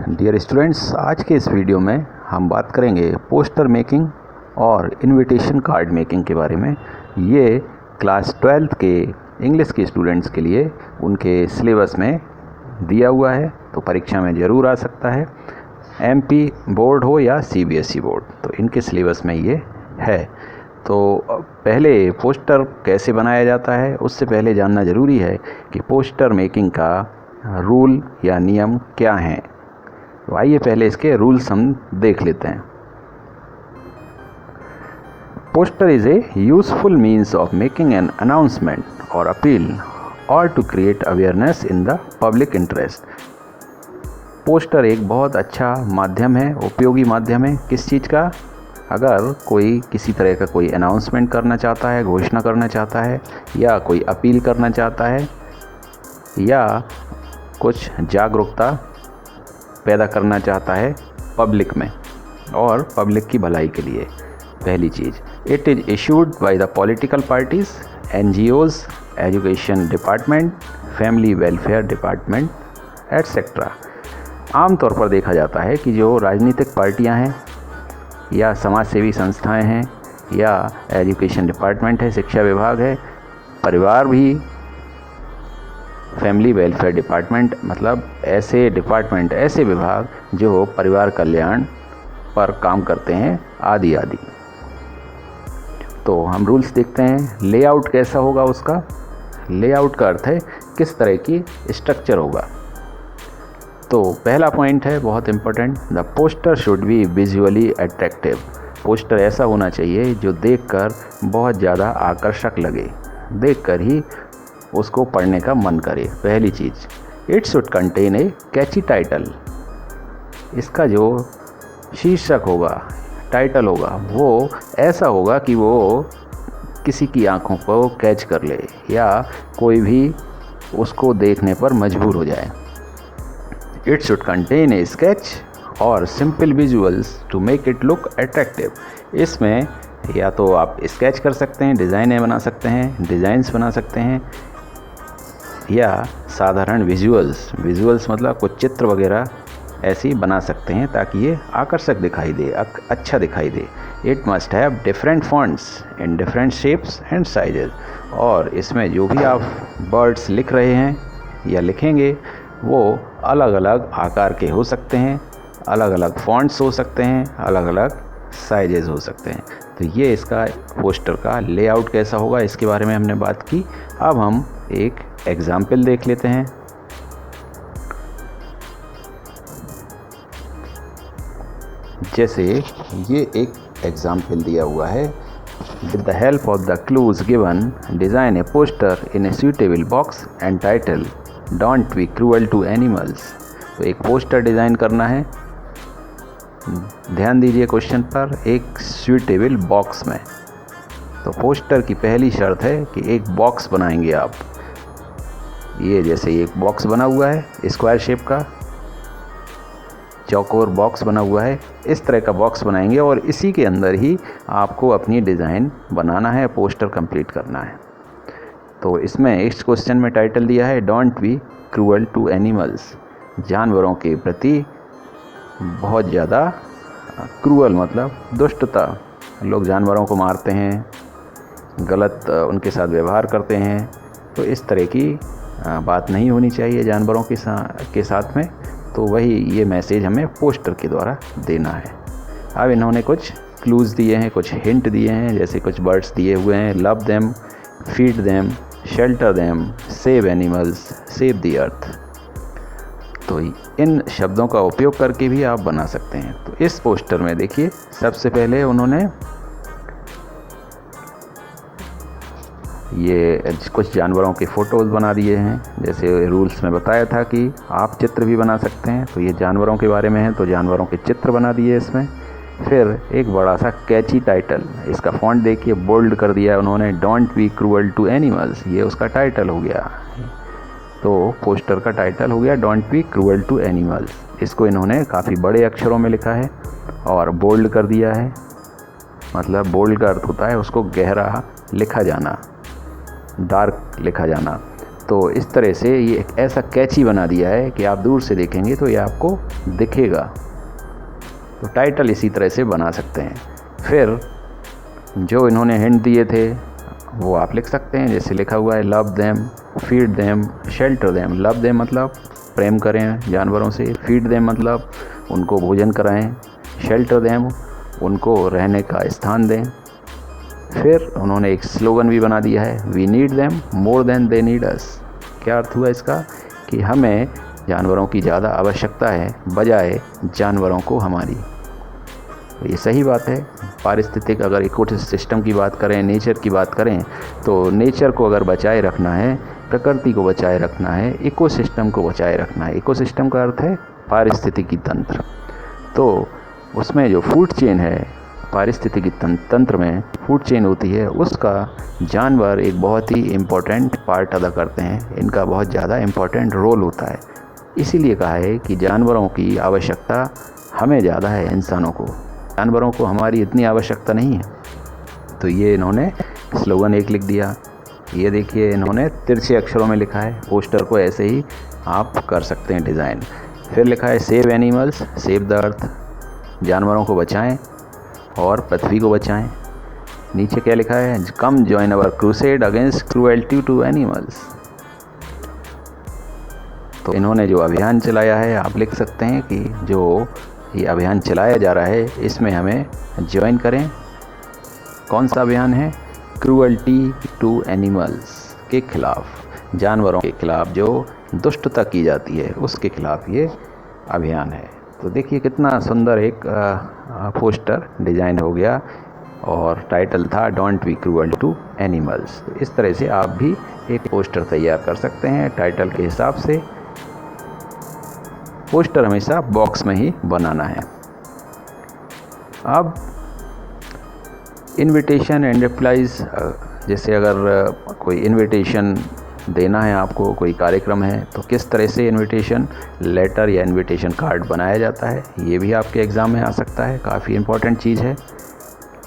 Dear students, आज के इस वीडियो में हम बात करेंगे पोस्टर मेकिंग और इनविटेशन कार्ड मेकिंग के बारे में। ये क्लास 12th के इंग्लिश के स्टूडेंट्स के लिए उनके सिलेबस में दिया हुआ है, तो परीक्षा में ज़रूर आ सकता है। एमपी बोर्ड हो या सीबीएसई बोर्ड, तो इनके सिलेबस में ये है। तो पहले पोस्टर कैसे बनाया जाता है उससे पहले जानना ज़रूरी है कि पोस्टर मेकिंग का रूल या नियम क्या हैं। तो आइए पहले इसके रूल्स हम देख लेते हैं। Poster is a useful means of making an announcement और अपील और to create awareness in the public interest. Poster एक बहुत अच्छा माध्यम है, उपयोगी माध्यम है। किस चीज़ का? अगर कोई किसी तरह का कोई अनाउंसमेंट करना चाहता है, घोषणा करना चाहता है, या कोई अपील करना चाहता है, या कुछ जागरूकता पैदा करना चाहता है पब्लिक में और पब्लिक की भलाई के लिए। पहली चीज़, it is issued by the political parties, NGOs, education department, family welfare department etcetera. आमतौर पर देखा जाता है कि जो राजनीतिक पार्टियां हैं या समाज सेवी संस्थाएं हैं या एजुकेशन डिपार्टमेंट है, शिक्षा विभाग है, परिवार भी फैमिली वेलफेयर डिपार्टमेंट, मतलब ऐसे डिपार्टमेंट, ऐसे विभाग जो परिवार कल्याण पर काम करते हैं, आदि आदि। तो हम रूल्स देखते हैं। लेआउट कैसा होगा उसका? लेआउट का अर्थ है किस तरह की स्ट्रक्चर होगा। तो पहला पॉइंट है बहुत important, the poster should be visually attractive. Poster ऐसा होना चाहिए जो देखकर बहुत ज़्यादा आकर्षक लगे, देखकर ही उसको पढ़ने का मन करे। पहली चीज़, it should contain a catchy title. इसका जो शीर्षक होगा, टाइटल होगा, वो ऐसा होगा कि वो किसी की आंखों को कैच कर ले या कोई भी उसको देखने पर मजबूर हो जाए। It should contain a sketch और simple visuals to make it look attractive. इसमें या तो आप स्केच कर सकते हैं, डिज़ाइनें बना सकते हैं, डिज़ाइंस बना सकते हैं, या साधारण विजुअल्स मतलब कुछ चित्र वगैरह ऐसी बना सकते हैं ताकि ये आकर्षक दिखाई दे, अच्छा दिखाई दे। It must have different fonts in different shapes and sizes. और इसमें जो भी आप वर्ड्स लिख रहे हैं या लिखेंगे वो अलग अलग आकार के हो सकते हैं, अलग अलग फॉन्ट्स हो सकते हैं, अलग अलग साइजेस हो सकते हैं। तो ये इसका पोस्टर का लेआउट कैसा होगा इसके बारे में हमने बात की। अब हम एक एग्जाम्पल देख लेते हैं। जैसे ये एक एग्जाम्पल दिया हुआ है, with the help of the clues given design a poster in a suitable box and title don't be cruel to animals. तो एक पोस्टर डिज़ाइन करना है, ध्यान दीजिए क्वेश्चन पर, एक सूटेबल बॉक्स में। तो पोस्टर की पहली शर्त है कि एक बॉक्स बनाएंगे आप। ये जैसे एक बॉक्स बना हुआ है स्क्वायर शेप का, चौकोर बॉक्स बना हुआ है, इस तरह का बॉक्स बनाएंगे और इसी के अंदर ही आपको अपनी डिज़ाइन बनाना है, पोस्टर कंप्लीट करना है। तो इसमें इस क्वेश्चन में टाइटल दिया है don't be cruel to animals. जानवरों के प्रति बहुत ज़्यादा क्रूअल मतलब दुष्टता, लोग जानवरों को मारते हैं, गलत उनके साथ व्यवहार करते हैं। तो इस तरह की बात नहीं होनी चाहिए जानवरों के साथ में। तो वही ये मैसेज हमें पोस्टर के द्वारा देना है। अब इन्होंने कुछ क्लूज़ दिए हैं, कुछ हिंट दिए हैं, जैसे कुछ वर्ड्स दिए हुए हैं, love them, feed them, shelter them, save animals, save the earth. तो इन शब्दों का उपयोग करके भी आप बना सकते हैं। तो इस पोस्टर में देखिए, सबसे पहले उन्होंने ये कुछ जानवरों के फ़ोटोज़ बना दिए हैं। जैसे रूल्स में बताया था कि आप चित्र भी बना सकते हैं, तो ये जानवरों के बारे में है, तो जानवरों के चित्र बना दिए इसमें। फिर एक बड़ा सा कैची टाइटल, इसका फॉन्ट देखिए बोल्ड कर दिया उन्होंने, don't be cruel to animals, ये उसका टाइटल हो गया। तो पोस्टर का टाइटल हो गया don't be cruel to animals. इसको इन्होंने काफ़ी बड़े अक्षरों में लिखा है और बोल्ड कर दिया है। मतलब बोल्ड का अर्थ होता है उसको गहरा लिखा जाना, डार्क लिखा जाना। तो इस तरह से ये एक ऐसा कैची बना दिया है कि आप दूर से देखेंगे तो ये आपको दिखेगा। तो टाइटल इसी तरह से बना सकते हैं। फिर जो इन्होंने हिंट दिए थे वो आप लिख सकते हैं, जैसे लिखा हुआ है love them, feed them, shelter them. Love them मतलब प्रेम करें जानवरों से, फीड देम मतलब उनको भोजन कराएं, शेल्टर देम उनको रहने का स्थान दें। फिर उन्होंने एक स्लोगन भी बना दिया है, we need them more than they need us. क्या अर्थ हुआ इसका कि हमें जानवरों की ज़्यादा आवश्यकता है बजाय जानवरों को हमारी। तो ये सही बात है। पारिस्थितिक अगर इकोसिस्टम की बात करें, नेचर की बात करें, तो नेचर को अगर बचाए रखना है, प्रकृति को बचाए रखना है, इकोसिस्टम को बचाए रखना है। इकोसिस्टम का अर्थ है पारिस्थितिकी तंत्र। तो उसमें जो फूड चेन है, पारिस्थितिकी तंत्र में फूड चेन होती है, उसका जानवर एक बहुत ही इम्पोर्टेंट पार्ट अदा करते हैं। इनका बहुत ज़्यादा इम्पोर्टेंट रोल होता है। इसीलिए कहा है कि जानवरों की आवश्यकता हमें ज़्यादा है इंसानों को, जानवरों को हमारी इतनी आवश्यकता नहीं है। तो ये इन्होंने स्लोगन एक लिख दिया। ये देखिए इन्होंने तिरछे अक्षरों में लिखा है। पोस्टर को ऐसे ही आप कर सकते हैं डिज़ाइन। फिर लिखा है save animals, save the earth, जानवरों को बचाएं और पृथ्वी को बचाएं। नीचे क्या लिखा है, come join our crusade against cruelty to animals. तो इन्होंने जो अभियान चलाया है, आप लिख सकते हैं कि जो ये अभियान चलाया जा रहा है इसमें हमें ज्वाइन करें। कौन सा अभियान है, क्रूअल्टी टू एनिमल्स के खिलाफ, जानवरों के खिलाफ जो दुष्टता की जाती है उसके खिलाफ ये अभियान है। तो देखिए कितना सुंदर एक पोस्टर डिज़ाइन हो गया और टाइटल था don't be cruel to animals. तो इस तरह से आप भी एक पोस्टर तैयार कर सकते हैं टाइटल के हिसाब से। पोस्टर हमेशा बॉक्स में ही बनाना है। अब इनविटेशन एंड रिप्लाइज, जैसे अगर कोई इनविटेशन देना है आपको, कोई कार्यक्रम है, तो किस तरह से इनविटेशन लेटर या इनविटेशन कार्ड बनाया जाता है, ये भी आपके एग्ज़ाम में आ सकता है। काफ़ी इम्पोर्टेंट चीज़ है।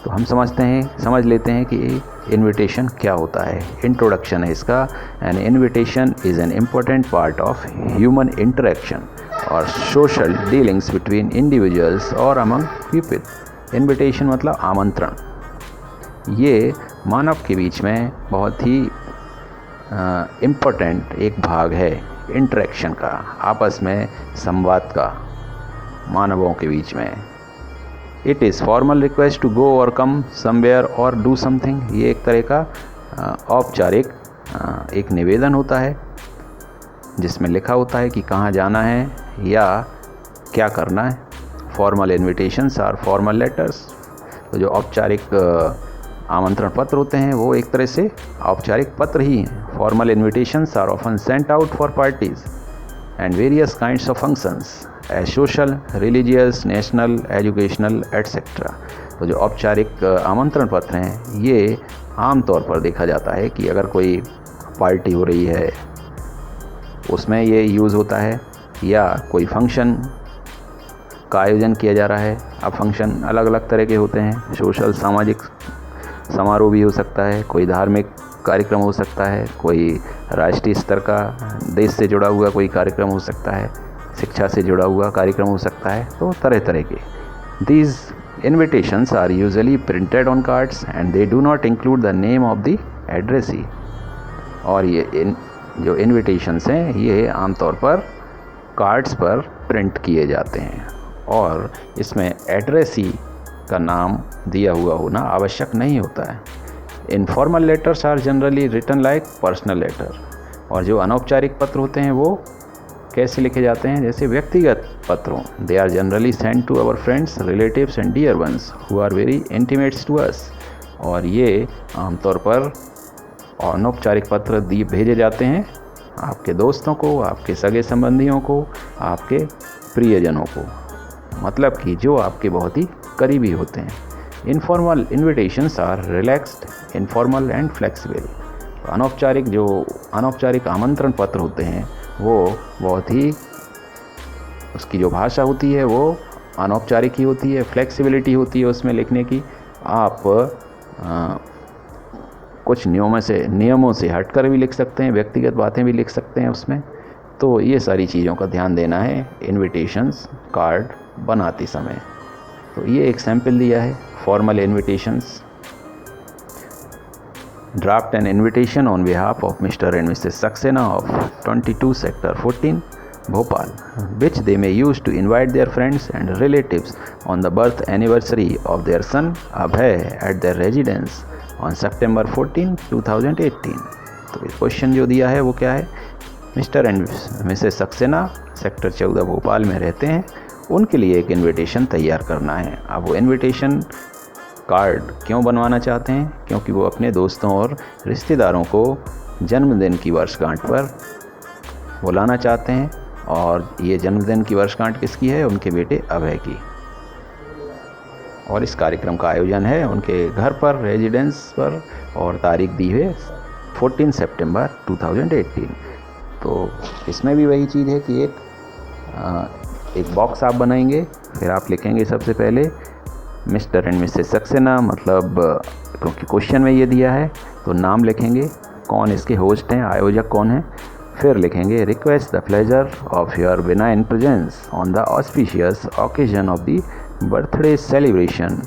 तो हम समझ लेते हैं कि इनविटेशन क्या होता है। इंट्रोडक्शन है इसका। N invitation is an important part of human interaction और सोशल डीलिंग्स बिटवीन इंडिविजुअल्स और अमंग पीपल। इनविटेशन मतलब आमंत्रण। ये मानव के बीच में बहुत ही इम्पोर्टेंट एक भाग है इंटरेक्शन का, आपस में संवाद का मानवों के बीच में। It is formal request to go और कम समवेयर और डू समथिंग। ये एक तरह का औपचारिक एक निवेदन होता है जिसमें लिखा होता है कि कहाँ जाना है या क्या करना है। Formal invitations are formal letters. तो जो औपचारिक आमंत्रण पत्र होते हैं वो एक तरह से औपचारिक पत्र ही हैं। Formal invitations are often sent out for parties and various kinds of functions as social, religious, national, educational etcetera. तो जो औपचारिक आमंत्रण पत्र हैं ये आमतौर पर देखा जाता है कि अगर कोई पार्टी हो रही है उसमें ये यूज़ होता है, या कोई फंक्शन का आयोजन किया जा रहा है। अब फंक्शन अलग अलग तरह के होते हैं, सोशल सामाजिक समारोह भी हो सकता है, कोई धार्मिक कार्यक्रम हो सकता है, कोई राष्ट्रीय स्तर का देश से जुड़ा हुआ कोई कार्यक्रम हो सकता है, शिक्षा से जुड़ा हुआ कार्यक्रम हो सकता है। तो तरह तरह के these invitations are usually printed on cards and they do not include the name of the addressee. और ये जो इन्विटेशंस हैं ये आमतौर पर कार्ड्स पर प्रिंट किए जाते हैं और इसमें एड्रेसी का नाम दिया हुआ होना आवश्यक नहीं होता है। Informal letters are generally written like personal letter. और जो अनौपचारिक पत्र होते हैं वो कैसे लिखे जाते हैं, जैसे व्यक्तिगत पत्रों। They are generally send to our friends, relatives and dear ones who are very intimates to us. और ये आमतौर पर अनौपचारिक पत्र भेजे जाते हैं आपके दोस्तों को, आपके सगे संबंधियों को, आपके प्रियजनों को, मतलब कि जो आपके बहुत ही करीबी होते हैं। Informal invitations are relaxed, informal and flexible. अनौपचारिक आमंत्रण पत्र होते हैं वो बहुत ही, उसकी जो भाषा होती है वो अनौपचारिक ही होती है, फ्लेक्सिबिलिटी होती है उसमें लिखने की। आप कुछ नियमों से हटकर भी लिख सकते हैं, व्यक्तिगत बातें भी लिख सकते हैं उसमें। तो ये सारी चीज़ों का ध्यान देना है इनविटेशंस कार्ड बनाते समय। तो ये एक सैम्पल दिया है formal invitations. Draft an invitation on behalf of Mr. and Mrs. Saxena of 22 Sector 14, Bhopal, which they may use to invite their friends and relatives on the birth anniversary of their son Abhay at their residence on September 14, 2018. तो question जो दिया है वो क्या है, mister and Mrs Saxena sector 14 Bhopal में रहते हैं, उनके लिए एक इनविटेशन तैयार करना है। अब वो इनविटेशन कार्ड क्यों बनवाना चाहते हैं, क्योंकि वो अपने दोस्तों और रिश्तेदारों को जन्मदिन की वर्षगांठ पर बुलाना चाहते हैं। और ये जन्मदिन की वर्षगांठ किसकी है, उनके बेटे अभय की। और इस कार्यक्रम का आयोजन है उनके घर पर, रेजिडेंस पर, और तारीख दी है 14 सितंबर 2018। तो इसमें भी वही चीज़ है कि एक बॉक्स आप बनाएंगे, फिर आप लिखेंगे सबसे पहले मिस्टर एंड मिसेस सक्सेना, मतलब क्योंकि क्वेश्चन में ये दिया है तो नाम लिखेंगे, कौन इसके होस्ट हैं, आयोजक कौन है। फिर लिखेंगे request the pleasure of your benign presence on the auspicious occasion of the birthday celebration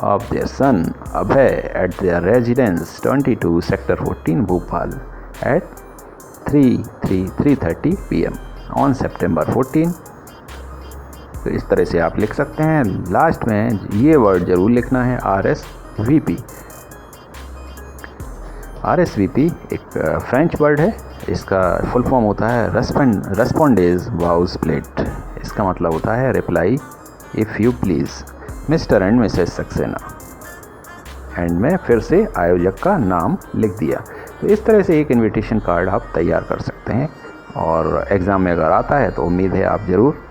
of their son Abhay at their residence 22 sector 14 Bhopal at 3:30 PM on September 14। तो इस तरह से आप लिख सकते हैं। लास्ट में ये वर्ड ज़रूर लिखना है RSVP। RSVP एक फ्रेंच वर्ड है, इसका फुल फॉर्म होता है रेस्पॉन्डेज वाउस प्लेट। इसका मतलब होता है reply if you please mister and Mrs Saxena. And में फिर से आयोजक का नाम लिख दिया। तो इस तरह से एक इनविटेशन कार्ड आप तैयार कर सकते हैं, और एग्ज़ाम में अगर आता है तो उम्मीद है आप ज़रूर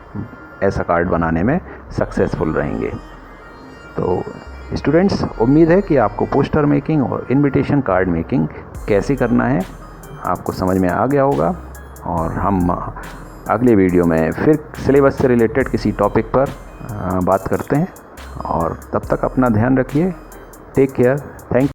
ऐसा कार्ड बनाने में सक्सेसफुल रहेंगे। तो स्टूडेंट्स, उम्मीद है कि आपको पोस्टर मेकिंग और इनविटेशन कार्ड मेकिंग कैसे करना है आपको समझ में आ गया होगा। और हम अगले वीडियो में फिर सिलेबस से रिलेटेड किसी टॉपिक पर बात करते हैं। और तब तक अपना ध्यान रखिए। Take care. Thank you.